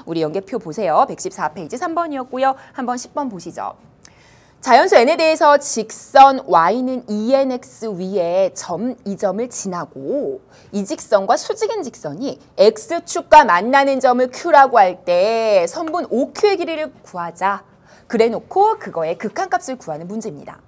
우리 연계표 보세요. 114페이지 3번이었고요. 한번 10번 보시죠. 자연수 n에 대해서 직선 y는 2nx 위에 점 이 점을 지나고 이 직선과 수직인 직선이 x축과 만나는 점을 q라고 할 때 선분 OQ의 길이를 구하자. 그래놓고 그거의 극한값을 구하는 문제입니다.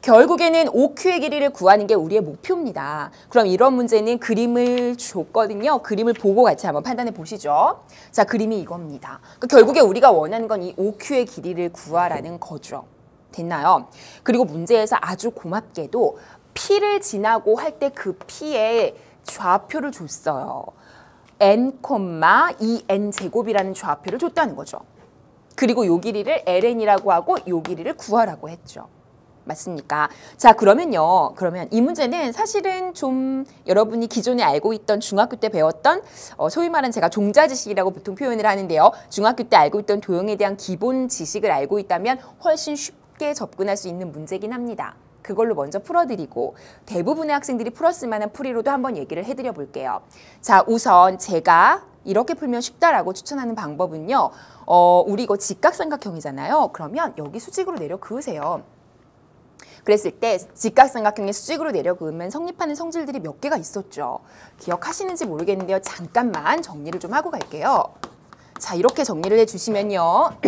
결국에는 OQ의 길이를 구하는 게 우리의 목표입니다. 그럼 이런 문제는 그림을 줬거든요. 그림을 보고 같이 한번 판단해 보시죠. 자, 그림이 이겁니다. 그러니까 결국에 우리가 원하는 건 이 OQ의 길이를 구하라는 거죠. 됐나요? 그리고 문제에서 아주 고맙게도 P를 지나고 할 때 그 P의 좌표를 줬어요. n, 2n 제곱이라는 좌표를 줬다는 거죠. 그리고 요 길이를 ln이라고 하고 요 길이를 구하라고 했죠. 맞습니까? 자, 그러면 이 문제는 사실은 좀 여러분이 기존에 알고 있던 중학교 때 배웠던 소위 말하는 제가 종자 지식이라고 보통 표현을 하는데요. 중학교 때 알고 있던 도형에 대한 기본 지식을 알고 있다면 훨씬 쉽게 접근할 수 있는 문제긴 합니다. 그걸로 먼저 풀어드리고 대부분의 학생들이 풀었을 만한 풀이로도 한번 얘기를 해드려 볼게요. 자, 우선 제가 이렇게 풀면 쉽다라고 추천하는 방법은요. 우리 이거 직각삼각형이잖아요. 그러면 여기 수직으로 내려 그으세요. 그랬을 때 직각삼각형의 수직으로 내려 그으면 성립하는 성질들이 몇 개가 있었죠. 기억하시는지 모르겠는데요. 잠깐만 정리를 좀 하고 갈게요. 자, 이렇게 정리를 해주시면요.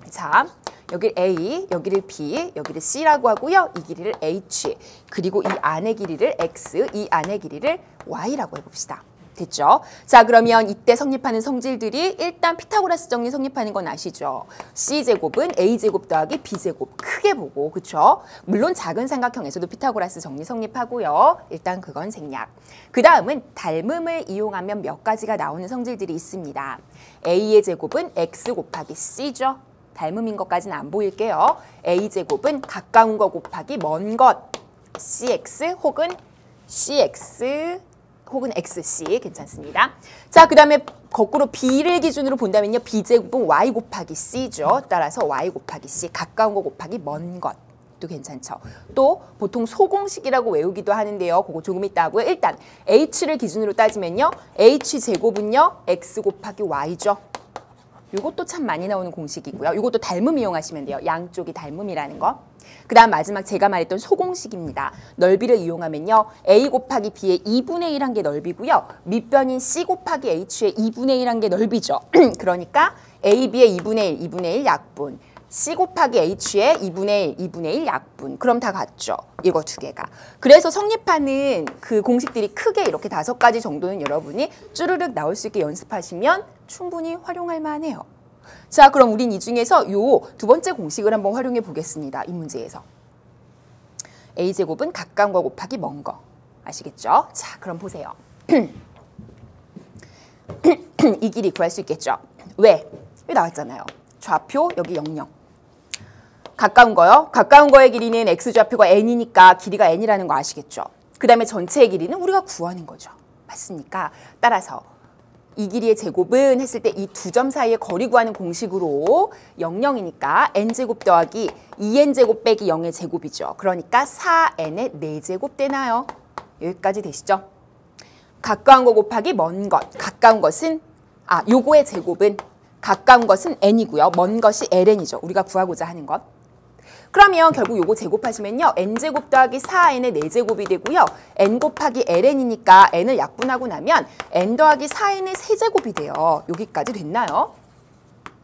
자, 여기를 A, 여기를 B, 여기를 C라고 하고요. 이 길이를 H, 그리고 이 안의 길이를 X, 이 안의 길이를 Y라고 해봅시다. 됐죠? 자, 그러면 이때 성립하는 성질들이 일단 피타고라스 정리 성립하는 건 아시죠? C제곱은 A제곱 더하기 B제곱 크게 보고, 그쵸? 물론 작은 삼각형에서도 피타고라스 정리 성립하고요. 일단 그건 생략. 그 다음은 닮음을 이용하면 몇 가지가 나오는 성질들이 있습니다. A의 제곱은 X 곱하기 C죠? 닮음인 것까지는 안 보일게요. A제곱은 가까운 거 곱하기 먼 것, CX 혹은 CX 혹은 XC 괜찮습니다. 자, 그 다음에 거꾸로 B를 기준으로 본다면요. B제곱은 Y 곱하기 C죠. 따라서 Y 곱하기 C, 가까운 거 곱하기 먼 것도 괜찮죠. 또 보통 소공식이라고 외우기도 하는데요. 그거 조금 이따 하고요. 일단 H를 기준으로 따지면요. H제곱은요. X 곱하기 Y죠. 이것도 참 많이 나오는 공식이고요. 이것도 닮음 이용하시면 돼요. 양쪽이 닮음이라는 거. 그 다음 마지막 제가 말했던 소공식입니다. 넓이를 이용하면요. A 곱하기 B의 2분의 1한 게 넓이고요. 밑변인 C 곱하기 H의 2분의 1한 게 넓이죠. 그러니까 A, B의 2분의 1, 2분의 1 약분. C 곱하기 H의 2분의 1, 2분의 1 약분. 그럼 다 같죠. 이거 두 개가. 그래서 성립하는 그 공식들이 크게 이렇게 5가지 정도는 여러분이 쭈르륵 나올 수 있게 연습하시면 충분히 활용할 만해요. 자, 그럼 우린 이 중에서 요 두 번째 공식을 한번 활용해 보겠습니다. 이 문제에서. A제곱은 가까운 거 곱하기 먼 거. 아시겠죠? 자, 그럼 보세요. 이 길이 구할 수 있겠죠? 왜? 왜 나왔잖아요. 좌표 여기 00. 가까운 거요. 가까운 거의 길이는 X좌표가 N이니까 길이가 N이라는 거 아시겠죠? 그 다음에 전체의 길이는 우리가 구하는 거죠. 맞습니까? 따라서 이 길이의 제곱은 했을 때 이 두 점 사이의 거리 구하는 공식으로 00이니까 n제곱 더하기 2n제곱 빼기 0의 제곱이죠. 그러니까 4n의 4제곱 되나요? 여기까지 되시죠? 가까운 거 곱하기 먼 것. 가까운 것은 요거의 제곱은 가까운 것은 n이고요. 먼 것이 ln이죠. 우리가 구하고자 하는 것. 그러면 결국 요거 제곱하시면요. n제곱 더하기 4n의 4제곱이 되고요. n 곱하기 ln이니까 n을 약분하고 나면 n 더하기 4n의 세제곱이 돼요. 여기까지 됐나요?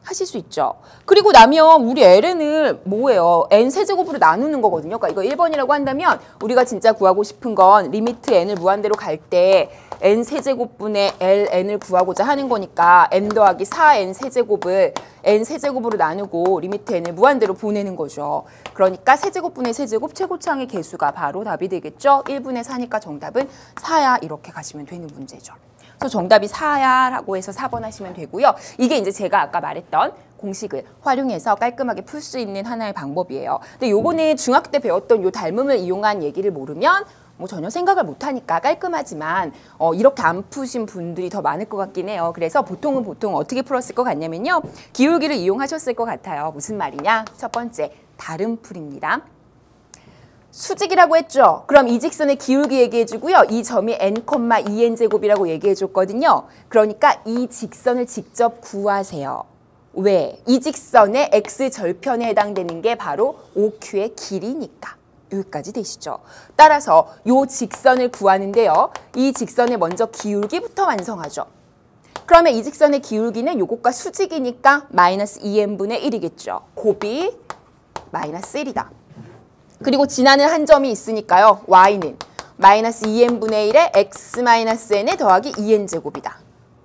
하실 수 있죠. 그리고 나면 우리 ln을 뭐예요? n 세제곱으로 나누는 거거든요. 그러니까 이거 1번이라고 한다면 우리가 진짜 구하고 싶은 건 리미트 n을 무한대로 갈 때 n 세제곱분의 ln을 구하고자 하는 거니까 n 더하기 4n 세제곱을 n 세제곱으로 나누고 리미트 n을 무한대로 보내는 거죠. 그러니까 세제곱분의 세제곱 최고차항의 개수가 바로 답이 되겠죠. 1분의 4니까 정답은 4야 이렇게 가시면 되는 문제죠. 그래서 정답이 4야라고 해서 4번 하시면 되고요. 이게 이제 제가 아까 말했던 공식을 활용해서 깔끔하게 풀 수 있는 하나의 방법이에요. 근데 요거는 중학교 때 배웠던 요 닮음을 이용한 얘기를 모르면 뭐 전혀 생각을 못하니까 깔끔하지만 이렇게 안 푸신 분들이 더 많을 것 같긴 해요. 그래서 보통 어떻게 풀었을 것 같냐면요. 기울기를 이용하셨을 것 같아요. 무슨 말이냐? 첫 번째, 다른 풀입니다. 수직이라고 했죠. 그럼 이 직선의 기울기 얘기해주고요. 이 점이 n, 2n 제곱이라고 얘기해줬거든요. 그러니까 이 직선을 직접 구하세요. 왜? 이 직선의 x절편에 해당되는 게 바로 OQ의 길이니까. 여기까지 되시죠. 따라서 이 직선을 구하는데요. 이 직선의 먼저 기울기부터 완성하죠. 그러면 이 직선의 기울기는 요것과 수직이니까 마이너스 2n분의 1이겠죠. 곱이 마이너스 1이다. 그리고 지나는 한 점이 있으니까요. y는 마이너스 2n분의 1에 x-n에 더하기 2n제곱이다.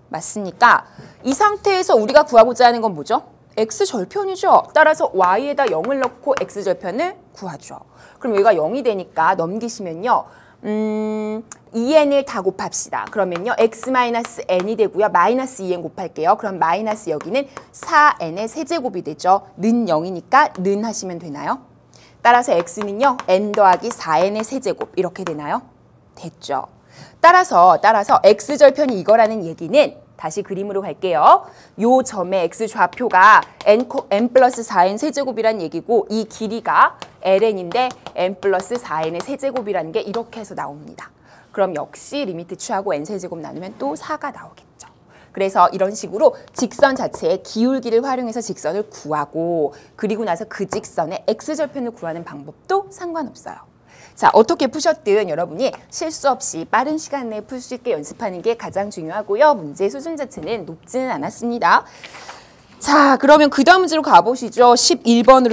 맞습니까? 이 상태에서 우리가 구하고자 하는 건 뭐죠? x절편이죠. 따라서 y에다 0을 넣고 x절편을 구하죠. 그럼 여기가 0이 되니까 넘기시면요. 2n을 다 곱합시다. 그러면요. x-n이 되고요. 마이너스 2n 곱할게요. 그럼 마이너스 여기는 4n의 세제곱이 되죠. 는 0이니까 는 하시면 되나요? 따라서 x는요. n 더하기 4n의 세제곱 이렇게 되나요? 됐죠. 따라서 x절편이 이거라는 얘기는 다시 그림으로 갈게요. 요 점의 x좌표가 n 플러스 4n 세제곱이란 얘기고 이 길이가 ln인데 n 플러스 4n의 세제곱이라는 게 이렇게 해서 나옵니다. 그럼 역시 리미트 취하고 n 세제곱 나누면 또 4가 나오겠죠. 그래서 이런 식으로 직선 자체의 기울기를 활용해서 직선을 구하고 그리고 나서 그 직선의 x절편을 구하는 방법도 상관없어요. 자, 어떻게 푸셨든 여러분이 실수 없이 빠른 시간 내에 풀 수 있게 연습하는 게 가장 중요하고요. 문제 수준 자체는 높지는 않았습니다. 자, 그러면 그 다음 문제로 가보시죠. 11번으로